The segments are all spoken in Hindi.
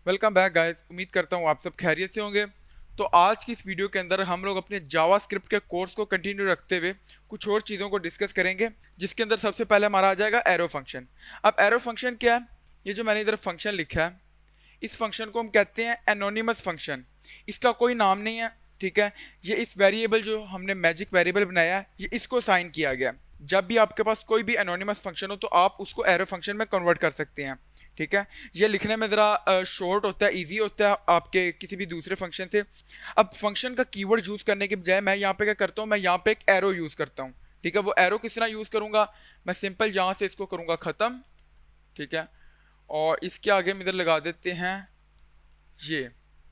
Welcome back guys. उम्मीद करता हूँ आप सब खैरियत से होंगे। तो आज की इस वीडियो के अंदर हम लोग अपने जावास्क्रिप्ट के कोर्स को कंटिन्यू रखते हुए कुछ और चीज़ों को डिस्कस करेंगे, जिसके अंदर सबसे पहले हमारा आ जाएगा एरो फंक्शन। अब एरो फंक्शन क्या है? ये जो मैंने इधर फंक्शन लिखा है, इस फंक्शन को हम कहते हैं एनोनिमस फंक्शन। इसका कोई नाम नहीं है, ठीक है। ये इस वेरिएबल जो हमने मैजिक वेरिएबल बनाया है, ये इसको साइन किया गया। जब भी आपके पास कोई भी एनोनिमस फंक्शन हो तो आप उसको एरो फंक्शन में कन्वर्ट कर सकते हैं, ठीक है। ये लिखने में ज़रा शॉर्ट होता है, इजी होता है आपके किसी भी दूसरे फंक्शन से। अब फंक्शन का कीवर्ड यूज़ करने के बजाय मैं यहाँ पे क्या करता हूँ, मैं यहाँ पे एक एरो यूज़ करता हूँ, ठीक है। वो एरो किस तरह यूज़ करूँगा, मैं सिंपल यहाँ से इसको करूँगा ख़त्म, ठीक है। और इसके आगे हम इधर लगा देते हैं ये,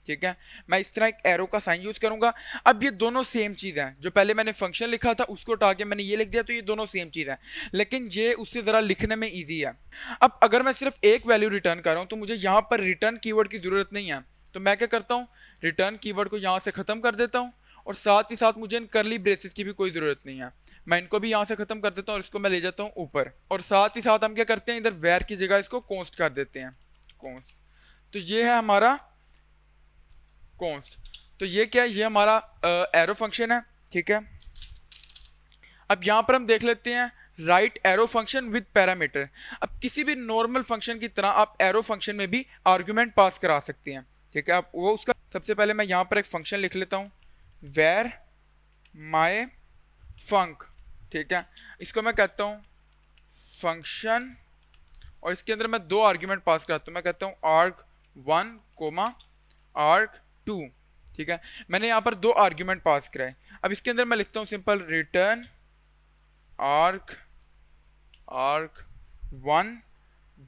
ठीक है। मैं इस तरह एक एरो का साइन यूज करूंगा। अब ये दोनों सेम चीज है, जो पहले मैंने फंक्शन लिखा था उसको उठा के मैंने ये लिख दिया, तो ये दोनों सेम चीज है, लेकिन ये उससे जरा लिखने में इजी है। अब अगर मैं सिर्फ एक वैल्यू रिटर्न कर रहा हूं तो मुझे यहाँ पर रिटर्न कीवर्ड की जरूरत नहीं है। तो मैं क्या करता हूँ, रिटर्न कीवर्ड को यहाँ से खत्म कर देता हूँ, और साथ ही साथ मुझे इन करली ब्रेसेस की भी कोई जरूरत नहीं है। मैं इनको भी यहाँ से खत्म कर देता हूँ और इसको मैं ले जाता हूँ ऊपर, और साथ ही साथ हम क्या करते हैं, इधर वेर की जगह इसको कॉन्स्ट कर देते हैं, कॉन्स्ट। तो ये है हमारा कॉन्स्ट। तो ये क्या है, ये हमारा एरो फंक्शन है, ठीक है। अब यहाँ पर हम देख लेते हैं right arrow function with parameter. अब किसी भी नॉर्मल फंक्शन की तरह आप एरो फंक्शन में भी आर्गुमेंट पास करा सकते हैं, ठीक है। आप वो उसका सबसे पहले मैं यहाँ पर एक फंक्शन लिख लेता हूँ, वेर माई फंक, ठीक है। इसको मैं कहता हूँ फंक्शन, और इसके अंदर मैं दो आर्ग्यूमेंट पास कराता हूँ। मैं कहता हूँ arg1 कोमा arg2, ठीक है। मैंने यहाँ पर दो आर्ग्यूमेंट पास कराए। अब इसके अंदर मैं लिखता हूँ सिंपल रिटर्न arg1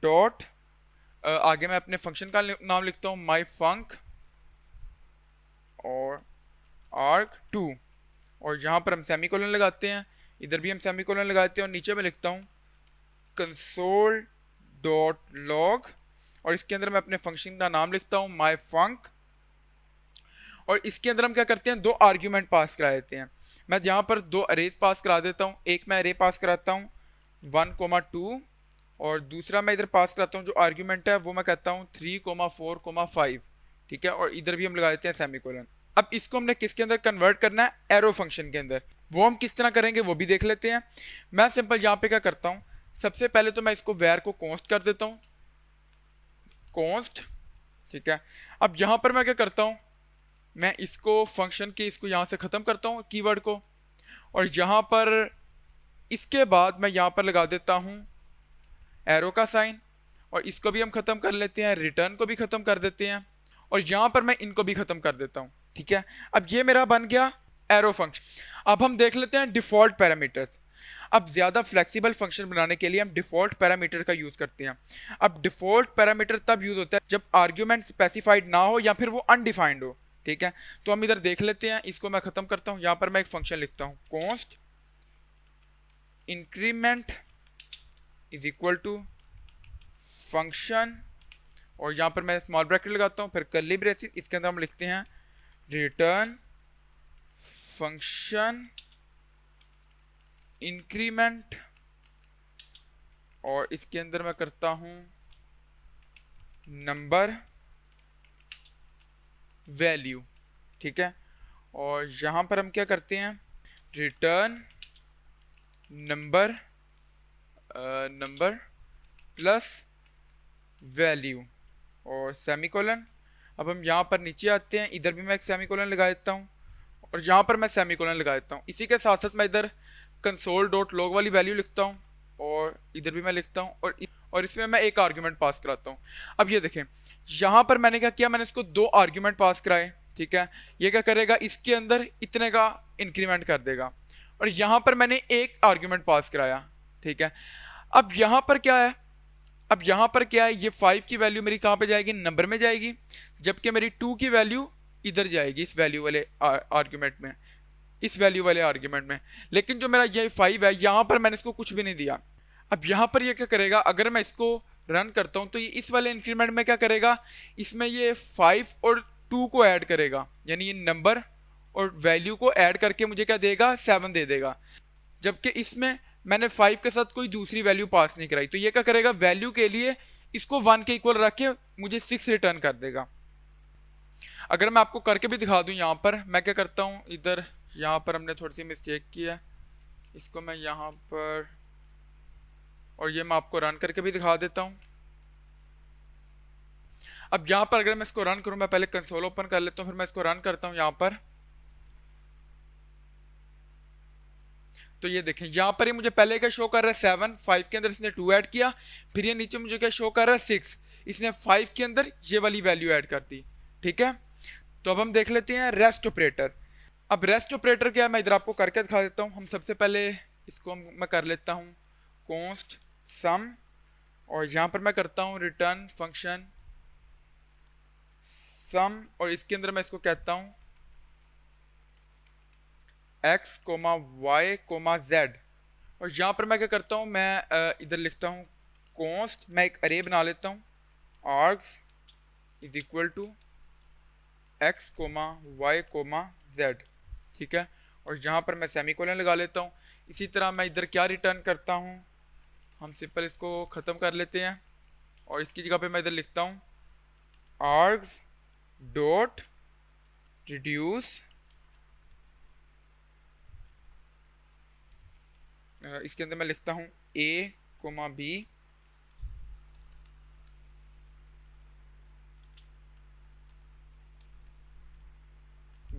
डॉट, आगे मैं अपने फंक्शन का नाम लिखता हूँ माई फंक और arg2, और यहाँ पर हम सेमीकोलन लगाते हैं, इधर भी हम सेमीकोलन लगाते हैं, और नीचे मैं लिखता हूँ कंसोल डॉट लॉग, और इसके अंदर मैं अपने फंक्शन का नाम लिखता हूँ माई फंक, और इसके अंदर हम क्या करते हैं, दो आर्ग्यूमेंट पास करा देते हैं। मैं यहाँ पर दो अरेज पास करा देता हूँ। एक मैं अरे पास कराता हूँ 1,2, और दूसरा मैं इधर पास कराता हूँ जो आर्ग्यूमेंट है वो मैं कहता हूँ 3,4,5, ठीक है। और इधर भी हम लगा देते हैं सेमीकोलन। अब इसको हमने किसके अंदर कन्वर्ट करना है, एरो फंक्शन के अंदर। वो हम किस तरह करेंगे वो भी देख लेते हैं। मैं सिंपल यहाँ पे क्या करता हूँ, सबसे पहले तो मैं इसको वेर को कॉन्स्ट कर देता हूँ, कॉन्स्ट, ठीक है। अब यहाँ पर मैं क्या करता हूँ, मैं इसको फंक्शन के इसको यहाँ से ख़त्म करता हूँ कीवर्ड को, और यहाँ पर इसके बाद मैं यहाँ पर लगा देता हूँ एरो का साइन, और इसको भी हम ख़त्म कर लेते हैं, रिटर्न को भी ख़त्म कर देते हैं, और यहाँ पर मैं इनको भी ख़त्म कर देता हूँ, ठीक है। अब ये मेरा बन गया एरो फंक्शन। अब हम देख लेते हैं डिफ़ॉल्ट पैरामीटर्स। अब ज़्यादा फ्लेक्सिबल फंक्शन बनाने के लिए हम डिफ़ॉल्ट पैरामीटर का यूज़ करते हैं। अब डिफ़ॉल्ट पैरामीटर तब यूज़ होता है जब आर्ग्यूमेंट स्पेसिफाइड ना हो या फिर वो अनडिफाइंड हो, ठीक है। तो हम इधर देख लेते हैं, इसको मैं ख़त्म करता हूँ। यहाँ पर मैं एक फंक्शन लिखता हूँ const increment is equal to function, और यहाँ पर मैं स्मॉल ब्रैकेट लगाता हूँ, फिर कर्ली ब्रेसिस, इसके अंदर हम लिखते हैं रिटर्न फंक्शन इंक्रीमेंट, और इसके अंदर मैं करता हूँ नंबर वैल्यू, ठीक है। और यहाँ पर हम क्या करते हैं, return number number plus value और सेमीकोलन। अब हम यहाँ पर नीचे आते हैं, इधर भी मैं एक सेमीकोलन लगा देता हूँ, और यहाँ पर मैं सेमीकोलन लगा देता हूँ। इसी के साथ साथ मैं इधर कंसोल डॉट लॉग वाली वैल्यू लिखता हूँ, और इधर भी मैं लिखता हूँ, और इसमें मैं एक आर्ग्यूमेंट पास कराता हूँ। अब ये देखें, यहाँ पर मैंने क्या किया, मैंने इसको दो आर्ग्यूमेंट पास कराए, ठीक है। ये क्या करेगा, इसके अंदर इतने का इंक्रीमेंट कर देगा, और यहाँ पर मैंने एक आर्ग्यूमेंट पास कराया, ठीक है। अब यहाँ पर क्या है, अब यहाँ पर क्या है, ये 5 की वैल्यू मेरी कहाँ पे जाएगी, नंबर में जाएगी, जबकि मेरी 2 की वैल्यू इधर जाएगी इस वैल्यू वाले आर्ग्यूमेंट में, इस वैल्यू वाले आर्ग्यूमेंट में। लेकिन जो मेरा ये 5 है, यहाँ पर मैंने इसको कुछ भी नहीं दिया। अब यहाँ पर ये क्या करेगा, अगर मैं इसको रन करता हूँ तो ये इस वाले इंक्रीमेंट में क्या करेगा, इसमें ये 5 और 2 को ऐड करेगा, यानी ये नंबर और वैल्यू को ऐड करके मुझे क्या देगा, 7 दे देगा। जबकि इसमें मैंने 5 के साथ कोई दूसरी वैल्यू पास नहीं कराई, तो ये क्या करेगा, वैल्यू के लिए इसको 1 के इक्वल रख के मुझे 6 रिटर्न कर देगा। अगर मैं आपको करके भी दिखा दूं, यहाँ पर मैं क्या करता हूँ, इधर यहाँ पर हमने थोड़ी सी मिस्टेक की है, इसको मैं यहाँ पर, और ये मैं आपको रन करके भी दिखा देता हूँ। अब यहाँ पर अगर मैं इसको रन करूँ, मैं पहले कंसोल ओपन कर लेता हूँ, फिर मैं इसको रन करता हूँ यहाँ पर। तो ये देखें यहाँ पर ही मुझे पहले क्या शो कर रहा है 7, 5 के अंदर इसने 2 ऐड किया, फिर ये नीचे मुझे क्या शो कर रहा है 6, इसने 5 के अंदर ये वाली वैल्यू ऐड कर दी। ठीक है, तो अब हम देख लेते हैं रेस्ट ऑपरेटर। अब रेस्ट ऑपरेटर क्या है, मैं इधर आपको करके दिखा देता हूँ। हम सबसे पहले इसको मैं कर लेता हूँ कॉन्स्ट सम, और यहाँ पर मैं करता हूँ रिटर्न फंक्शन सम, और इसके अंदर मैं इसको कहता हूँ x, y, z। और यहाँ पर मैं क्या करता हूँ, मैं इधर लिखता हूँ कॉन्स्ट, मैं एक अरे बना लेता हूँ args is equal to x, y, z। ठीक है, और यहाँ पर मैं सेमीकोलन लगा लेता हूँ। इसी तरह मैं इधर क्या रिटर्न करता हूँ, हम सिंपल इसको ख़त्म कर लेते हैं, और इसकी जगह पे मैं इधर लिखता हूँ args डॉट रिड्यूस, इसके अंदर मैं लिखता हूँ a, b,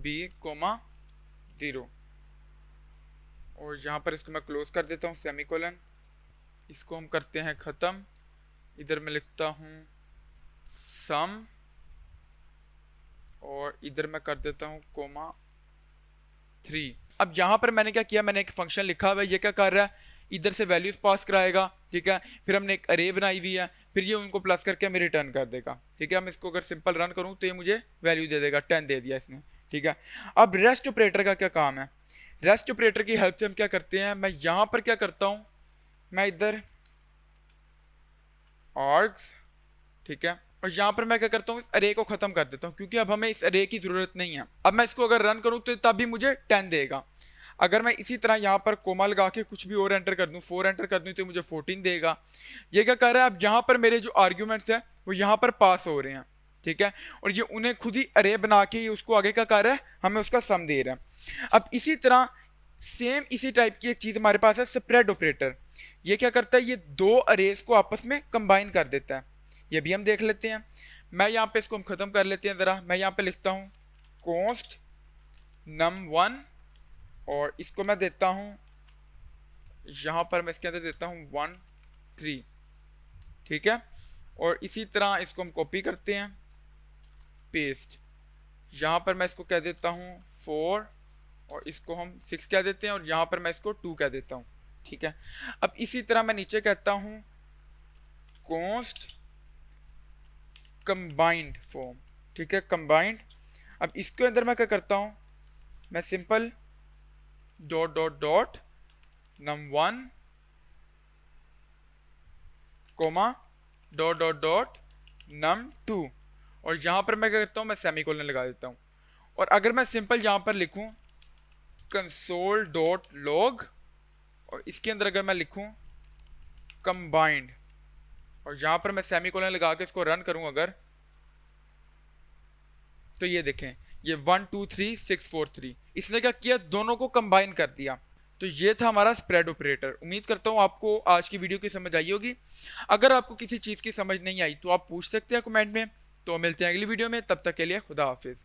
b, 0, और यहाँ पर इसको मैं क्लोज कर देता हूँ सेमीकोलन। इसको हम करते हैं ख़त्म। इधर मैं लिखता हूँ सम, और इधर मैं कर देता हूँ 3। अब यहाँ पर मैंने क्या किया, मैंने एक फंक्शन लिखा हुआ है, ये क्या कर रहा है, इधर से वैल्यूज पास कराएगा। ठीक है, फिर हमने एक अरे बनाई हुई है, फिर ये उनको प्लस करके हमें रिटर्न कर देगा। ठीक है, मैं इसको अगर सिंपल रन करूँ तो ये मुझे वैल्यू दे देगा, 10 दे दिया इसने। ठीक है, अब रेस्ट ऑपरेटर का क्या काम है, रेस्ट ऑपरेटर की हेल्प से हम क्या करते हैं, मैं यहाँ पर क्या करता हूँ, मैं इधर आर्ग्स, ठीक है, और यहाँ पर मैं क्या करता हूँ, इस अरे को खत्म कर देता हूँ, क्योंकि अब हमें इस अरे की जरूरत नहीं है। अब मैं इसको अगर रन करूँ तो तब भी मुझे 10 देगा। अगर मैं इसी तरह यहाँ पर कोमा लगा के कुछ भी और एंटर कर दूँ, 4 एंटर कर दूँ, तो मुझे 14 देगा। ये क्या कर रहा है, अब यहाँ पर मेरे जो आर्ग्यूमेंट्स है वो यहाँ पर पास हो रहे हैं। ठीक है, और ये उन्हें खुद ही अरे बना के उसको आगे का कर रहा है, हमें उसका सम दे रहा है। अब इसी तरह सेम इसी टाइप की एक चीज हमारे पास है स्प्रेड ऑपरेटर। ये क्या करता है, ये दो अरेज को आपस में कंबाइन कर देता है। ये भी हम देख लेते हैं। मैं यहाँ पे इसको हम खत्म कर लेते हैं जरा। मैं यहाँ पे लिखता हूँ कॉन्स्ट num1, और इसको मैं देता हूँ, यहाँ पर मैं इसके अंदर देता हूँ 1, 3। ठीक है, और इसी तरह इसको हम कॉपी करते हैं, पेस्ट, यहाँ पर मैं इसको कह देता हूँ 4, और इसको हम 6 कह देते हैं, और यहाँ पर मैं इसको 2 कह देता हूँ। ठीक है, अब इसी तरह मैं नीचे कहता हूँ कॉन्स्ट कंबाइंड फॉर्म। ठीक है, कंबाइंड। अब इसके अंदर मैं क्या करता हूँ, मैं simple dot dot dot num1 comma dot dot dot num2, और यहाँ पर मैं क्या करता हूँ, मैं सेमीकोलन लगा देता हूँ। और अगर मैं सिंपल यहाँ पर लिखूँ कंसोल डॉट लॉग, और इसके अंदर अगर मैं लिखूँ कंबाइंड, और यहाँ पर मैं सेमीकोलन लगा के इसको रन करूँ अगर, तो ये देखें, ये 1 2 3 6 4 3, इसने क्या किया, दोनों को कंबाइन कर दिया। तो ये था हमारा स्प्रेड ऑपरेटर। उम्मीद करता हूँ आपको आज की वीडियो की समझ आई होगी। अगर आपको किसी चीज़ की समझ नहीं आई तो आप पूछ सकते हैं कमेंट में। तो मिलते हैं अगली वीडियो में, तब तक के लिए खुदा हाफिज़।